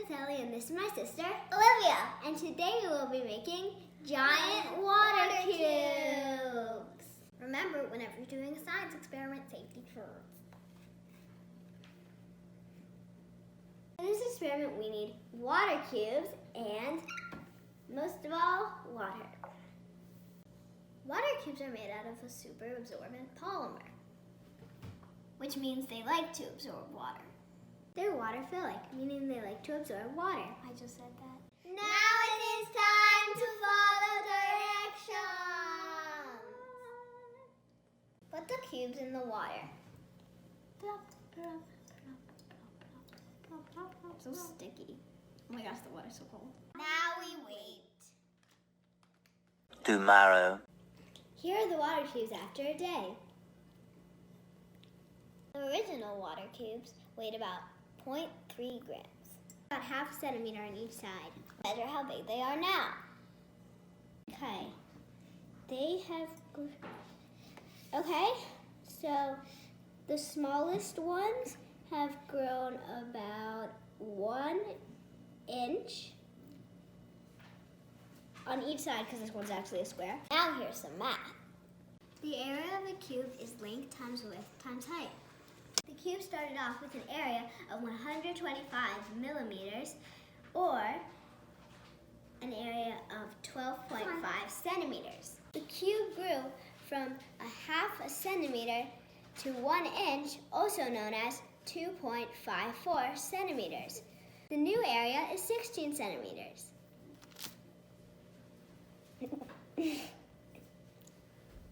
is Ellie and this is my sister, Olivia. And today we will be making giant water cubes. Remember, whenever you're doing a science experiment, safety first. For this experiment, we need water cubes and, most of all, water. Water cubes are made out of a super absorbent polymer, which means they like to absorb water. They're water-philic, meaning they like to absorb water. I just said that. Now it is time to follow directions. Put the cubes in the water. So sticky. Oh my gosh, the water's so cold. Now we wait. Tomorrow. Here are the water cubes after a day. The original water cubes weighed about 0.3 grams, about half a centimeter on each side. Measure how big they are now. Okay, so the smallest ones have grown about 1 inch on each side because this one's actually a square. Now here's some math. The area of a cube is length times width times height. The cube started off with an area of 125 millimeters, or an area of 12.5 centimeters. The cube grew from a half a centimeter to 1 inch, also known as 2.54 centimeters. The new area is 16 centimeters.